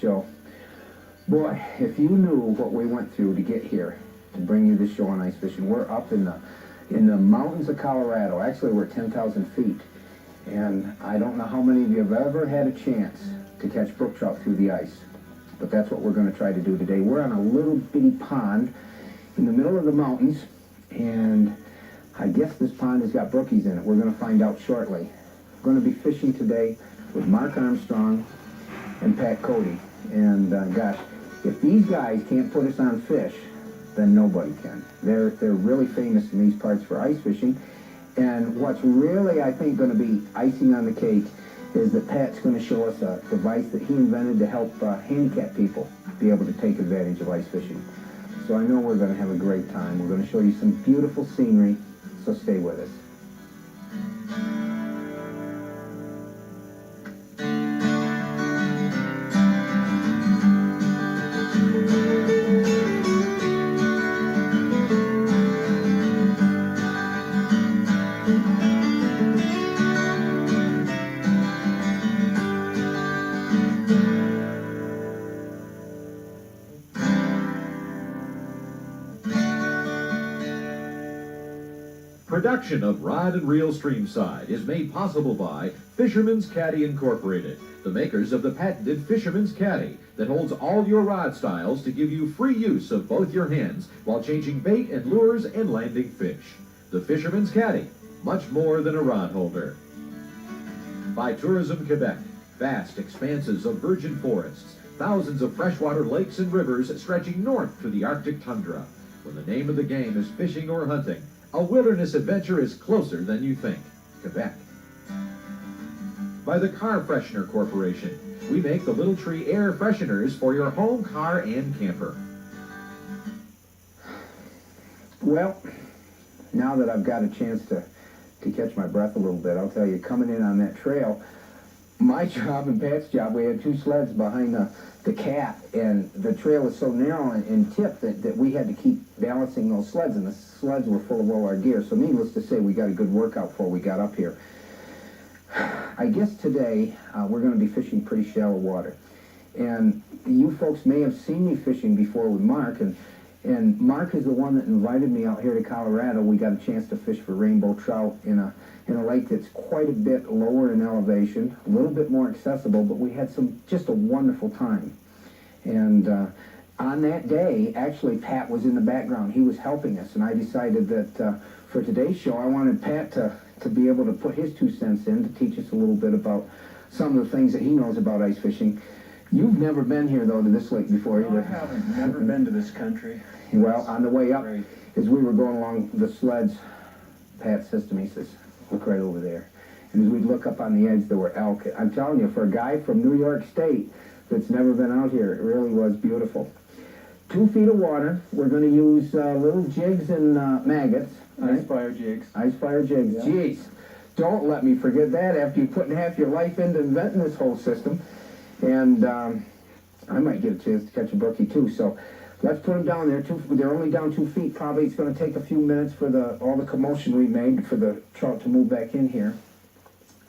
show. Boy, if you knew what we went through to get here, to bring you this show on ice fishing. We're up in the mountains of Colorado. Actually, we're 10,000 feet. And I don't know how many of you have ever had a chance to catch brook trout through the ice. But that's what we're going to try to do today. We're on a little bitty pond in the middle of the mountains. And I guess this pond has got brookies in it. We're going to find out shortly. We're going to be fishing today with Mark Armstrong and Pat Cody. And gosh, if these guys can't put us on fish, then nobody can. They're really famous in these parts for ice fishing. And what's really, I think, going to be icing on the cake is that Pat's going to show us a device that he invented to help handicapped people be able to take advantage of ice fishing. So I know we're going to have a great time. We're going to show you some beautiful scenery, so stay with us. Production of Rod and Reel Streamside is made possible by Fisherman's Caddy Incorporated, the makers of the patented Fisherman's Caddy that holds all your rod styles to give you free use of both your hands while changing bait and lures and landing fish. The Fisherman's Caddy, much more than a rod holder. By Tourism Quebec, vast expanses of virgin forests, thousands of freshwater lakes and rivers stretching north to the Arctic tundra. When the name of the game is fishing or hunting, a wilderness adventure is closer than you think. Quebec. By the Car Freshener Corporation, we make the Little Tree air fresheners for your home, car, and camper. Well, now that I've got a chance to catch my breath a little bit, I'll tell you, coming in on that trail, my job and Pat's job, we had two sleds behind the cat, and the trail was so narrow and tipped that we had to keep balancing those sleds, and the sleds were full of all our gear. So needless to say, we got a good workout before we got up here. I guess today we're going to be fishing pretty shallow water. And you folks may have seen me fishing before with Mark, and Mark is the one that invited me out here to Colorado. We got a chance to fish for rainbow trout in a lake that's quite a bit lower in elevation, a little bit more accessible, but we had just a wonderful time. And on that day, actually, Pat was in the background. He was helping us, and I decided that for today's show, I wanted Pat to be able to put his 2 cents in to teach us a little bit about some of the things that he knows about ice fishing. You've never been here, though, to this lake before, either. No, I haven't. Never been to this country. Well, on the way up, Right. as we were going along the sleds, Pat says to me, he says, look right over there. And as we'd look up on the edge, there were elk. I'm telling you, for a guy from New York State that's never been out here, it really was beautiful. 2 feet of water. We're going to use little jigs and maggots. Ice fire jigs. Ice fire jigs. Yeah. Jeez, don't let me forget that after you're putting half your life into inventing this whole system. And I might get a chance to catch a brookie too. So let's put them down there. They're only down 2 feet. Probably it's going to take a few minutes for all the commotion we made for the trout to move back in here.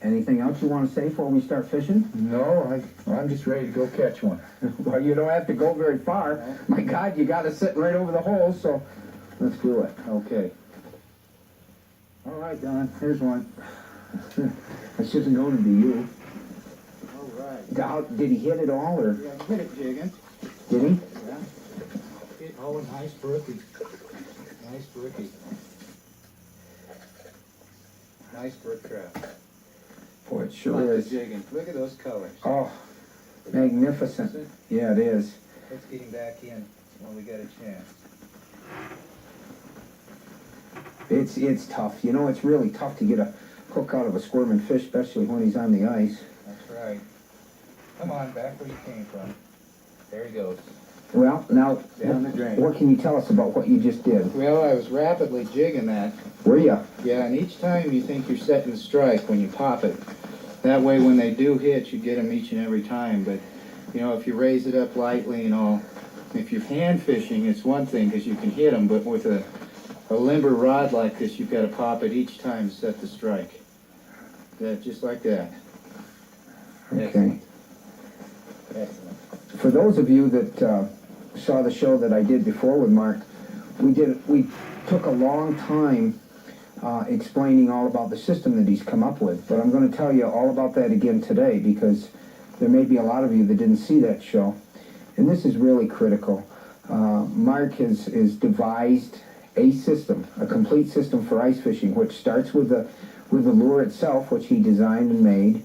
Anything else you want to say before we start fishing? No, I'm just ready to go catch one. Well, you don't have to go very far. My God, you got to sit right over the hole, so let's do it. Okay. All right, Don, here's one. This isn't going to be you. All right. Did he hit it all, or Yeah, hit it, Jigging. did he? Yeah. Oh, nice brookie. Nice brookie. Nice brook trout. Boy, it sure Like the is. Jigging. Look at those colors. Oh, magnificent. Yeah, it is. Let's get him back in when we get a chance. It's tough. You know, it's really tough to get a hook out of a squirming fish, especially when he's on the ice. That's right. Come on, back where you came from. There he goes. Well, now, Down the drain. what can you tell us about what you just did? Well, I was rapidly jigging that. Were you? Yeah, and each time you think you're setting the strike when you pop it. That way when they do hit, you get them each and every time. But, you know, if you raise it up lightly and all, if you're hand fishing, it's one thing because you can hit them. But with a limber rod like this, you've got to pop it each time to set the strike. Just like that. Okay. Excellent. Excellent. for those of you that saw the show that I did before with Mark, we took a long time explaining all about the system that he's come up with. But I'm going to tell you all about that again today, because there may be a lot of you that didn't see that show. And this is really critical. Mark has devised a system, a complete system for ice fishing, which starts with the lure itself, which he designed and made,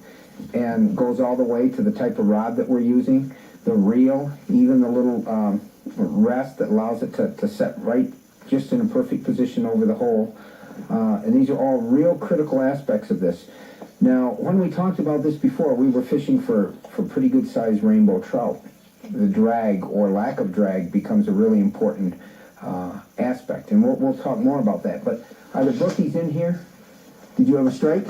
and goes all the way to the type of rod that we're using, the reel, even the little rest that allows it to set right just in a perfect position over the hole. And these are all real critical aspects of this. Now, when we talked about this before, we were fishing for pretty good sized rainbow trout. The drag or lack of drag becomes a really important aspect, and we'll talk more about that. But are the brookies in here? Did you have a strike?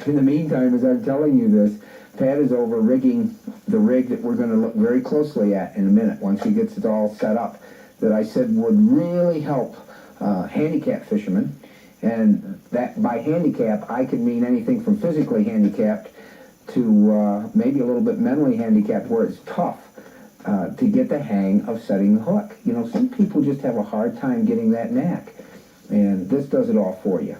In the meantime, as I'm telling you this, Pat is over rigging the rig that we're going to look very closely at in a minute once he gets it all set up, that I said would really help handicap fishermen. And that by handicap, I could mean anything from physically handicapped to maybe a little bit mentally handicapped, where it's tough to get the hang of setting the hook. You know, some people just have a hard time getting that knack, and this does it all for you.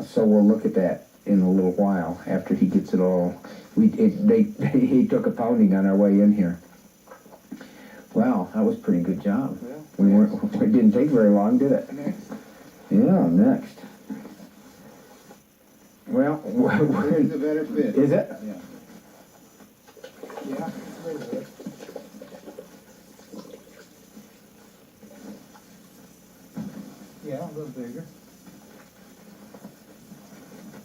So we'll look at that in a little while after he gets it all. He took a pounding on our way in here. Wow, that was a pretty good job. Well, It didn't take very long, did it? next. Yeah, next. Well, Where's the better fit? is it? Yeah. Yeah, very good. Yeah, a little bigger.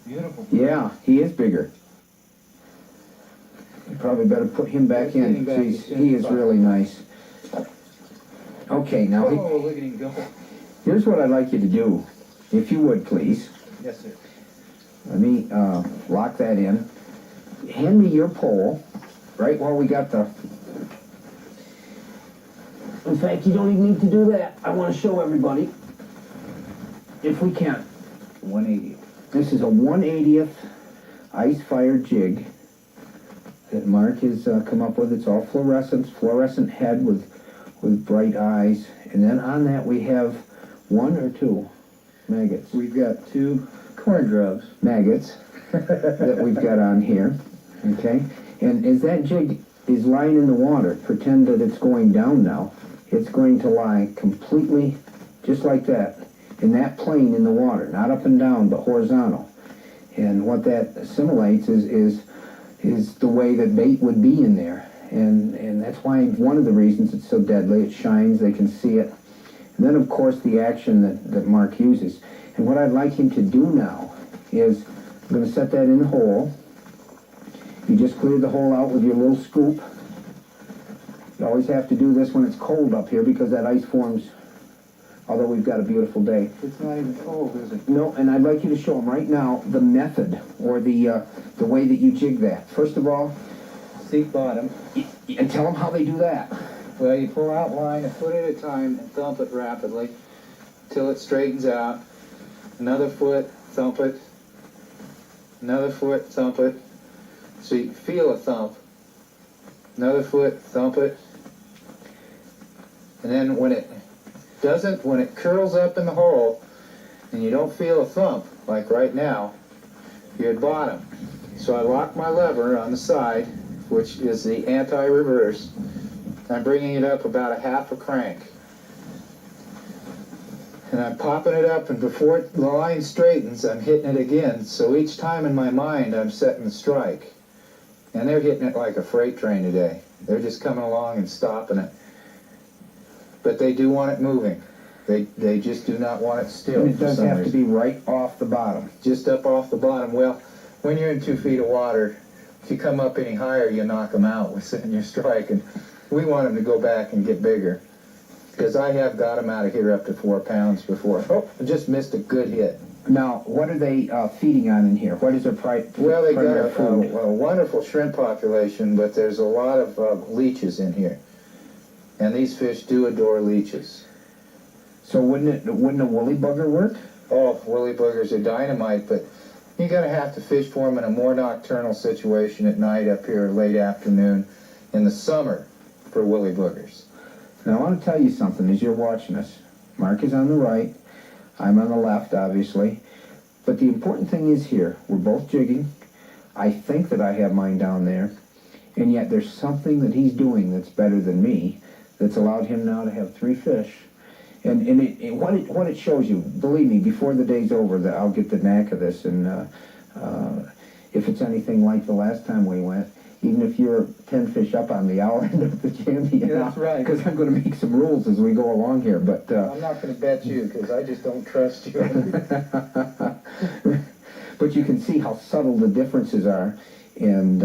Beautiful. Yeah, he is bigger. You probably better put him back Get him in. back. He is really nice. Okay, now Oh, look at him go. here's what I'd like you to do, if you would please. Yes, sir. Let me lock that in. Hand me your pole, right while we got the... In fact, you don't even need to do that. I want to show everybody, if we can. 180. This is a 1/80th ice-fired jig that Mark has come up with. It's all fluorescent head with bright eyes. And then on that we have one or two maggots. We've got 2 corn grubs. Maggots that we've got on here. Okay? And as that jig is lying in the water, pretend that it's going down now. It's going to lie completely just like that, in that plane in the water, not up and down, but horizontal. And what that assimilates is the way that bait would be in there. And that's why one of the reasons it's so deadly. It shines, they can see it. And then, of course, the action that Mark uses. And what I'd like him to do now is, I'm going to set that in the hole. You just clear the hole out with your little scoop. You always have to do this when it's cold up here, because that ice forms, although we've got a beautiful day. It's not even cold, is it? No, and I'd like you to show them right now the method, or the way that you jig that. First of all, Seat bottom. and tell them how they do that. Well, you pull out line a foot at a time and thump it rapidly till it straightens out. Another foot, thump it. Another foot, thump it. So you feel a thump. Another foot, thump it. And then when it curls up in the hole and you don't feel a thump, like right now, you're at bottom. So I lock my lever on the side, which is the anti-reverse. I'm bringing it up about a half a crank. And I'm popping it up, and before the line straightens, I'm hitting it again. So each time in my mind, I'm setting the strike. And they're hitting it like a freight train today. They're just coming along and stopping it. But they do want it moving. They just do not want it still. And it does have to be right off the bottom. Just up off the bottom. Well, when you're in 2 feet of water, if you come up any higher, you knock them out with setting your strike. And we want them to go back and get bigger. Because I have got them out of here up to 4 pounds before. Oh, I just missed a good hit. Now, what are they feeding on in here? What is their Well, they got primary food? a wonderful shrimp population, but there's a lot of leeches in here. And these fish do adore leeches. So wouldn't a woolly bugger work? Oh, woolly boogers are dynamite, but you're going to have to fish for them in a more nocturnal situation at night up here, late afternoon. In the summer, for woolly boogers. Now I want to tell you something as you're watching us. Mark is on the right, I'm on the left, obviously. But the important thing is here, we're both jigging. I think that I have mine down there. And yet there's something that he's doing that's better than me, that's allowed him now to have 3 fish. And what it shows you, believe me, before the day's over, that I'll get the knack of this. And if it's anything like the last time we went, even if you're 10 fish up on me, I'll end up the champion. Yeah, that's right. Because I'm going to make some rules as we go along here. But I'm not going to bet you because I just don't trust you. but you can see how subtle the differences are, and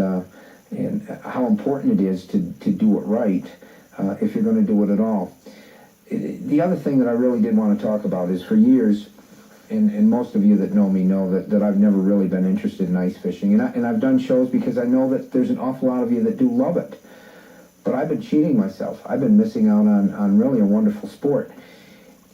how important it is to do it right if you're going to do it at all. The other thing that I really did want to talk about is for years, and most of you that know me know that I've never really been interested in ice fishing. And I've done shows because I know that there's an awful lot of you that do love it. But I've been cheating myself. I've been missing out on really a wonderful sport.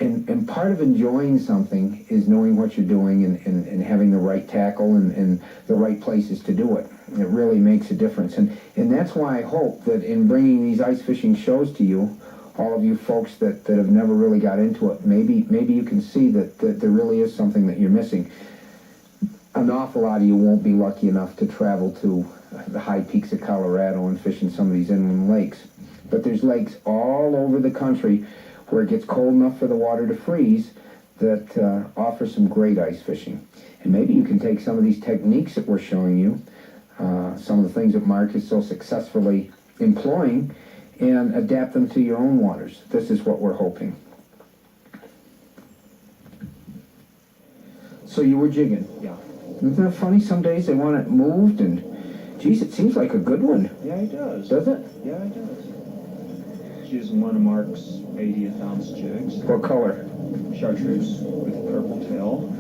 And part of enjoying something is knowing what you're doing and having the right tackle and the right places to do it. It really makes a difference. And that's why I hope that in bringing these ice fishing shows to you, all of you folks that have never really got into it, maybe you can see that there really is something that you're missing. An awful lot of you won't be lucky enough to travel to the high peaks of Colorado and fish in some of these inland lakes. But there's lakes all over the country where it gets cold enough for the water to freeze that offer some great ice fishing. And maybe you can take some of these techniques that we're showing you, some of the things that Mark is so successfully employing, and adapt them to your own waters. This is what we're hoping. So you were jigging? Yeah. Isn't that funny? Some days they want it moved, and geez, it seems like a good one. Yeah, he does. Does it? Yeah, he does. He's using one of Mark's 80th ounce jigs. What color? Chartreuse with purple tail.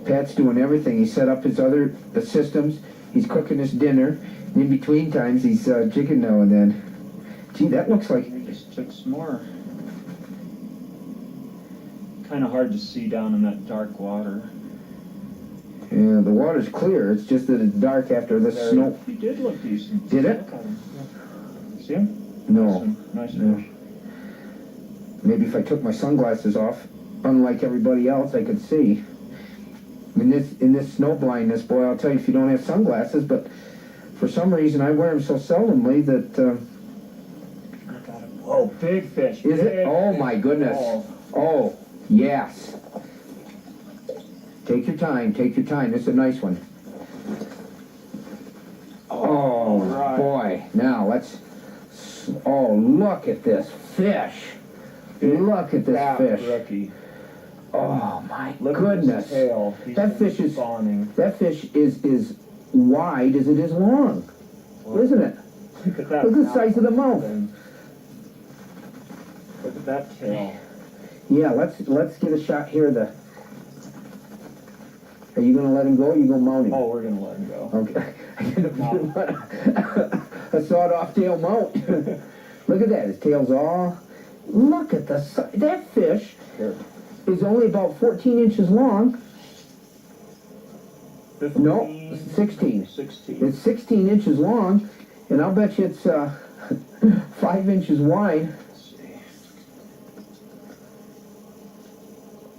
Pat's doing everything. He set up his other systems. He's cooking his dinner. In between times, he's jigging now and then. Gee, that looks like... He just took some more. Kind of hard to see down in that dark water. Yeah, the water's clear. It's just that it's dark after the snow. He did look decent. Did it? Look at him. Yeah. See him? No. Nice No. fish. Maybe if I took my sunglasses off, unlike everybody else, I could see. In this snow blindness, boy, I'll tell you, if you don't have sunglasses, but for some reason I wear them so seldomly that... Look at him. Oh, big fish. Is it? Big Oh fish. my goodness. Oh, yes. Take your time, take your time. This is a nice one. Oh, right. boy. Now, let's... Oh, look at this fish. Look at this Fat fish. Rookie. Oh, my Look goodness. at his tail. He's That fish is... spawning. That fish is wide as it is long. Isn't it? Look at that. Look at the size of the mouth. Look at that tail. Yeah, let's get a shot here. Are you gonna let him go? Or you gonna mount him? Oh, we're gonna let him go. Okay. A sawed-off tail mount. Look at that. His tail's all. Look at the size. That fish Here. is only about 14 inches long. 15, No, 16. 16. It's 16 inches long, and I'll bet you it's 5 inches wide.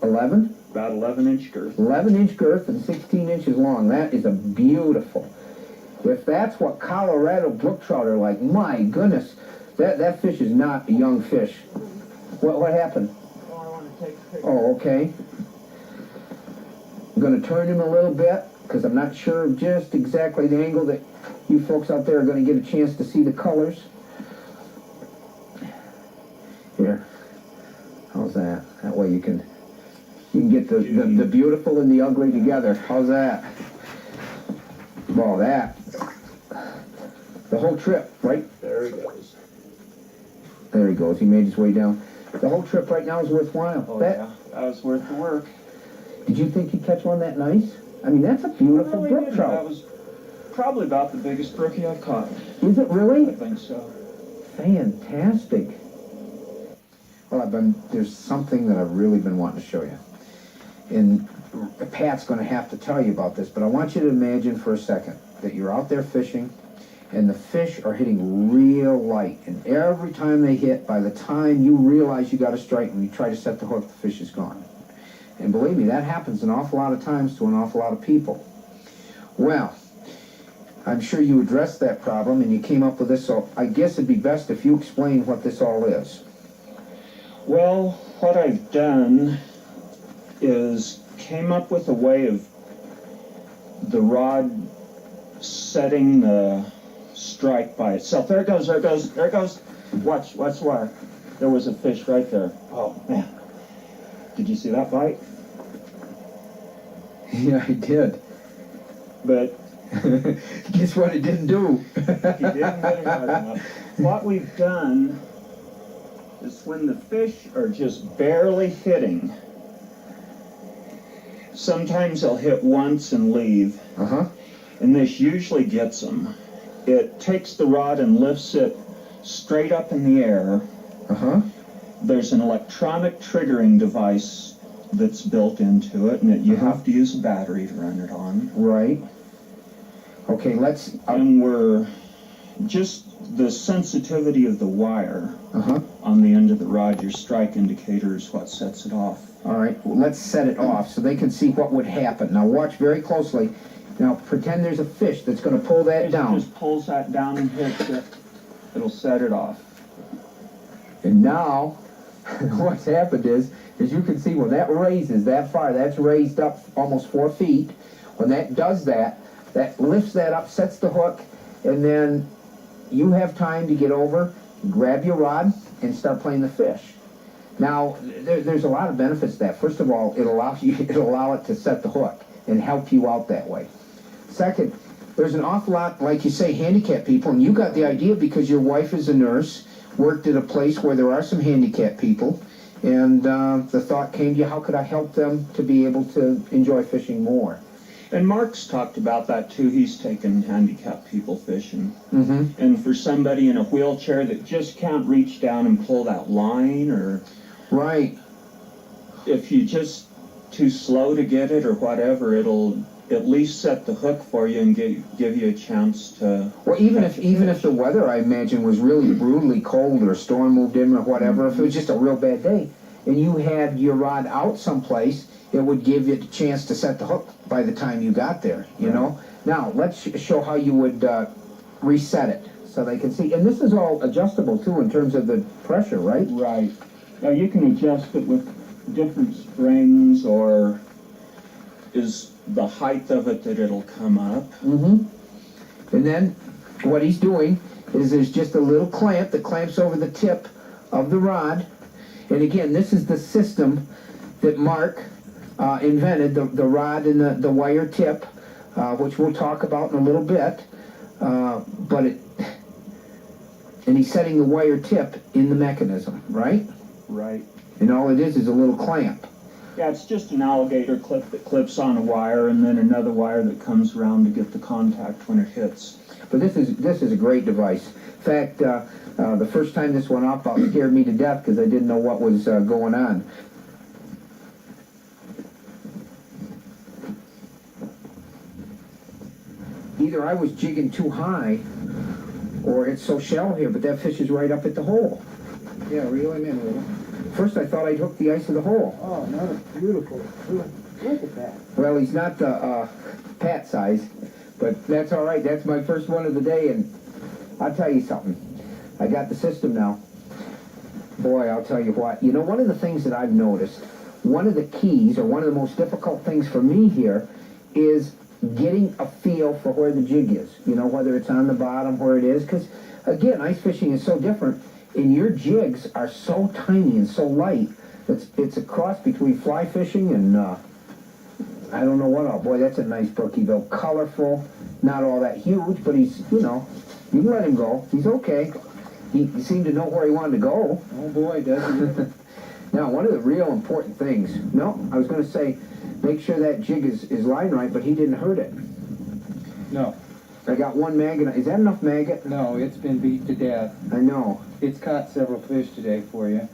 11? About 11-inch girth. 11-inch girth and 16 inches long. That is a beautiful. If that's what Colorado brook trout are like, my goodness, that fish is not a young fish. What happened? Oh, I want to take a picture. Oh, okay. I'm going to turn him a little bit because I'm not sure of just exactly the angle that you folks out there are going to get a chance to see the colors. Here. How's that? That way you can get the beautiful and the ugly together. How's that? Well, that. The whole trip, right? There he goes. There he goes. He made his way down. The whole trip right now is worthwhile. Oh, yeah. That was worth the work. Did you think he'd catch one that nice? I mean, that's a beautiful Really brook did. trout. That was probably about the biggest brookie I've caught. Is it I really? think so. Fantastic. Well, there's something that I've really been wanting to show you. And Pat's going to have to tell you about this, but I want you to imagine for a second that you're out there fishing and the fish are hitting real light. And every time they hit, by the time you realize you got a strike and you try to set the hook, the fish is gone. And believe me, that happens an awful lot of times to an awful lot of people. Well, I'm sure you addressed that problem and you came up with this, so I guess it'd be best if you explain what this all is. Well, what I've done is came up with a way of the rod setting the strike by itself. There it goes, there it goes, there it goes. Watch where. There was a fish right there. Oh, man. Did you see that bite? Yeah, I did. But guess what it didn't do? he didn't get it hard enough. What we've done is when the fish are just barely hitting, sometimes they'll hit once and leave, and this usually gets them. It takes the rod and lifts it straight up in the air. There's an electronic triggering device that's built into it, and you have to use a battery to run it on. Right. Okay, let's... And we're just the sensitivity of the wire on the end of the rod, your strike indicator, is what sets it off. All right, well, let's set it off so they can see what would happen. Now watch very closely. Now pretend there's a fish that's going to pull that down. It just pulls that down and hits it. It'll set it off. And now, what's happened is you can see when that raises that far, that's raised up almost 4 feet. When that does that, that lifts that up, sets the hook, and then you have time to get over, grab your rod, and start playing the fish. Now, there's a lot of benefits to that. First of all, it'll allow it to set the hook and help you out that way. Second, there's an awful lot, like you say, handicapped people, and you got the idea because your wife is a nurse, worked at a place where there are some handicapped people, and the thought came to you, how could I help them to be able to enjoy fishing more? And Mark's talked about that too. He's taken handicapped people fishing. And for somebody in a wheelchair that just can't reach down and pull that line, or right, if you just too slow to get it or whatever, it'll at least set the hook for you and give you a chance to... Well, even if the weather, I imagine, was really brutally cold or a storm moved in or whatever, if it was just a real bad day, and you had your rod out someplace, it would give you a chance to set the hook by the time you got there, you know? Now, let's show how you would reset it so they can see. And this is all adjustable, too, in terms of the pressure, right? Right. Now, you can adjust it with different springs, or is the height of it that it'll come up. And then what he's doing is there's just a little clamp that clamps over the tip of the rod. And again, this is the system that Mark invented, the rod and the wire tip, which we'll talk about in a little bit. And he's setting the wire tip in the mechanism, right? Right. And all it is a little clamp. Yeah, it's just an alligator clip that clips on a wire, and then another wire that comes around to get the contact when it hits. But this is a great device. In fact, the first time this went off, it scared me to death because I didn't know what was going on. Either I was jigging too high, or it's so shallow here, but that fish is right up at the hole. Yeah, reel him in a little. First I thought I'd hook the ice of the hole. Oh, no, it's beautiful. Look at that. Well, he's not the Pat size, but that's all right. That's my first one of the day, and I'll tell you something. I got the system now. Boy, I'll tell you what. You know, one of the things that I've noticed, one of the keys, or one of the most difficult things for me here, is getting a feel for where the jig is. You know, whether it's on the bottom, where it is. Because, again, ice fishing is so different. And your jigs are so tiny and so light. It's a cross between fly fishing and I don't know what else. Boy, that's a nice brookie bill. Colorful, not all that huge, but he's, you know, you can let him go. He's okay. He seemed to know where he wanted to go. Oh boy, does he? Now, one of the real important things, I was going to say, make sure that jig is lined right, but he didn't hurt it. No. I got one maggot. Is that enough maggot? No, it's been beat to death. I know. It's caught several fish today for you.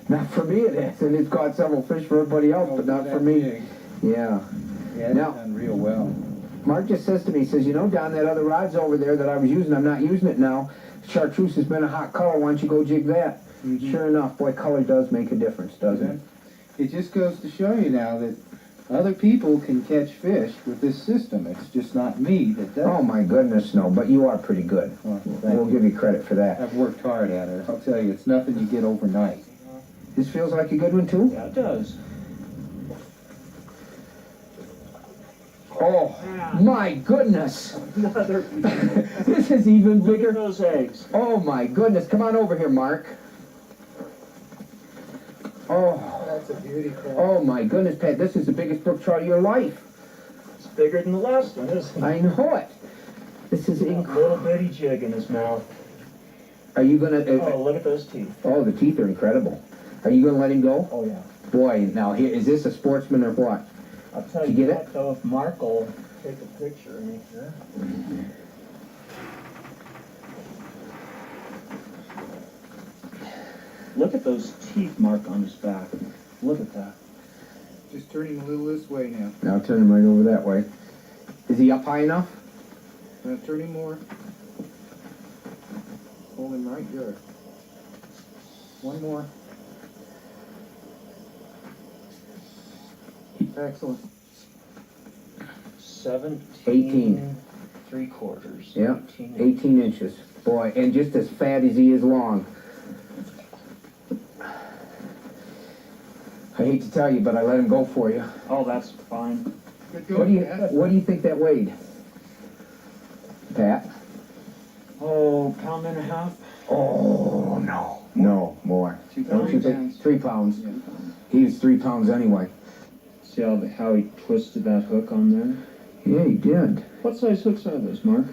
Not for me it is, and it's caught several fish for everybody else, but not for me. Jig. Yeah. Yeah, it's done real well. Mark just says to me, he says, you know, Don, that other rod's over there that I was using, I'm not using it now. Chartreuse has been a hot color, why don't you go jig that? Sure enough, boy, color does make a difference, doesn't it? It just goes to show you now that other people can catch fish with this system. It's just not me that does. Oh my goodness, no, but you are pretty good. Well, We'll give you credit for that. I've worked hard at it. I'll tell you, it's nothing you get overnight. This feels like a good one too? Yeah, it does. Oh, my goodness. Another. This is even Look bigger. at those eggs. Oh my goodness, come on over here, Mark. Oh, That's a beauty, Craig. oh my goodness, Pat, this is the biggest brook trout of your life. It's bigger than the last one, isn't it? I know it. This is A incredible. little bitty jig in his mouth. Are you gonna? Oh, look at those teeth. Oh, the teeth are incredible. Are you gonna let him go? Oh, yeah. Boy, now here is this a sportsman or what? I'll tell Did you you get what, though, if Mark will take a picture of me here. Look at those teeth, Mark, on his back. Look at that. Just turn him a little this way now. Now turn him right over that way. Is he up high enough? Now turn him more. Hold him right there. One more. Excellent. 17. 18. 3/4. Yeah, 18. 18 inches. Boy, and just as fat as he is long. I hate to tell you, but I let him go for you. Oh, that's fine. Good What do you think that weighed? Pat? Oh, pound and a half. Oh, no. No, more. 2 Don't you think? pounds. 3 pounds. Yeah. He was 3 pounds anyway. See how he twisted that hook on there? Yeah, he did. What size hooks are those, Mark?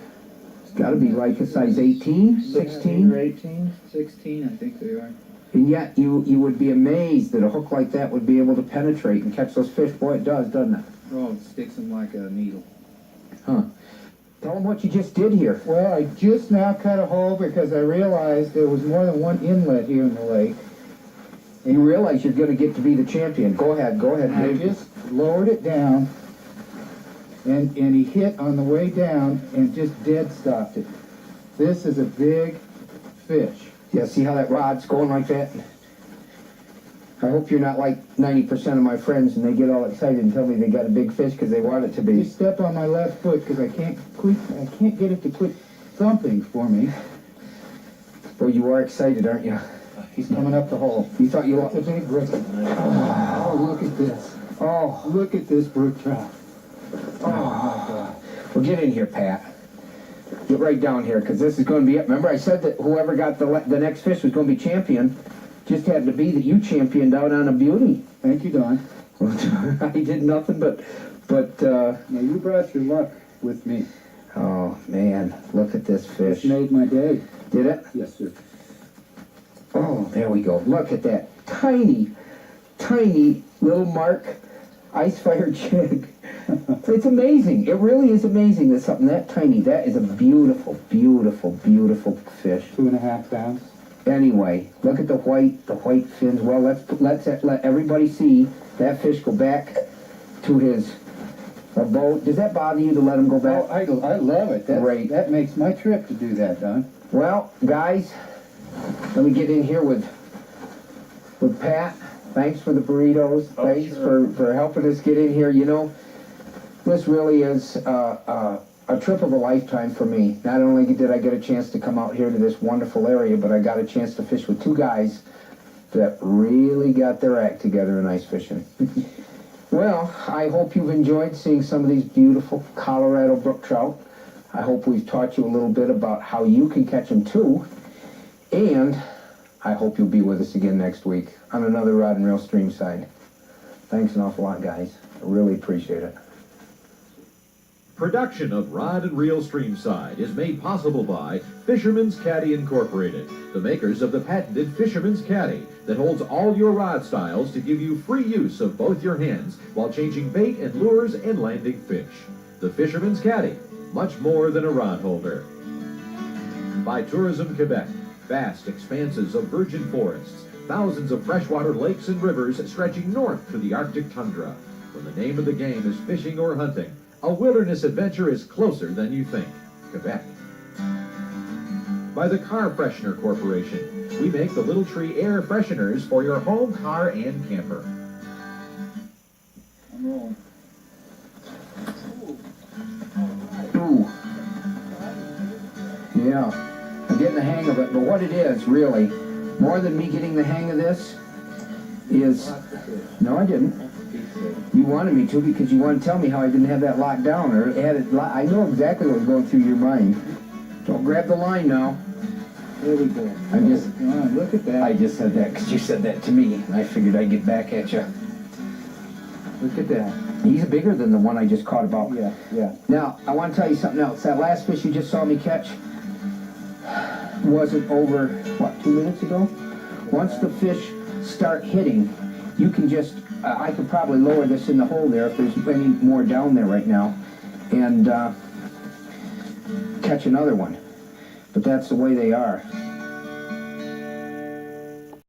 It's got to be like a size 18, 16. Or 18? 16, I think they are. And yet, you would be amazed that a hook like that would be able to penetrate and catch those fish. Boy, it does, doesn't it? Oh, it sticks them like a needle. Tell them what you just did here. Well, I just now cut a hole because I realized there was more than one inlet here in the lake. You realize you're going to get to be the champion. Go ahead, I Dave. just lowered it down, and he hit on the way down and just dead stopped it. This is a big fish. Yeah, see how that rod's going like that? I hope you're not like 90% of my friends and they get all excited and tell me they got a big fish because they want it to be. Just step on my left foot because I can't get it to quit thumping for me. Boy, you are excited, aren't you? He's coming up the hole. You thought you That's a lost. big brook. Oh, look at this. Oh, Look at this brook trout. well, get in here, Pat. Get right down here because this is going to be it. Remember, I said that whoever got the next fish was going to be champion. Just happened to be that you championed out on a beauty. Thank you, Don. I did nothing but. Now you brought your luck with me. Oh man, look at this fish. It's made my day. Did it? Yes, sir. Oh, there we go. Look at that tiny, tiny little Mark ice fire jig. It's amazing. It really is amazing that something that tiny. That is a beautiful, beautiful, beautiful fish. 2.5 pounds. Anyway, look at the white fins. Well, let's let everybody see that fish go back to his boat. Does that bother you to let him go back? Oh, I love it. Great. That makes my trip to do that, Don. Well, guys, let me get in here with Pat. Thanks for the burritos. Oh, Thanks sure. for helping us get in here. You know, this really is a trip of a lifetime for me. Not only did I get a chance to come out here to this wonderful area, but I got a chance to fish with 2 guys that really got their act together in ice fishing. Well, I hope you've enjoyed seeing some of these beautiful Colorado brook trout. I hope we've taught you a little bit about how you can catch them too. And I hope you'll be with us again next week on another Rod and Reel Streamside. Thanks an awful lot, guys. I really appreciate it. Production of Rod and Reel Streamside is made possible by Fisherman's Caddy Incorporated, the makers of the patented Fisherman's Caddy that holds all your rod styles to give you free use of both your hands while changing bait and lures and landing fish. The Fisherman's Caddy, much more than a rod holder. By Tourism Quebec, vast expanses of virgin forests, thousands of freshwater lakes and rivers stretching north to the Arctic tundra. When the name of the game is fishing or hunting, A wilderness adventure is closer than you think. Quebec. By the Car Freshener Corporation. We make the Little Tree air fresheners for your home, car, and camper. I'm rolling. Ooh. Yeah, I'm getting the hang of it, but what it is, really, more than me getting the hang of this, is... No, I didn't. You wanted me to because you wanted to tell me how I didn't have that locked down, or had it I know exactly what was going through your mind. Don't grab the line now. There we go. Look at that. I just said that because you said that to me, and I figured I'd get back at you. Look at that. He's bigger than the one I just caught about. Yeah. Now, I want to tell you something else. That last fish you just saw me catch wasn't over, what, 2 minutes ago? Once the fish start hitting, you can just, I could probably lower this in the hole there if there's any more down there right now, and catch another one. But that's the way they are.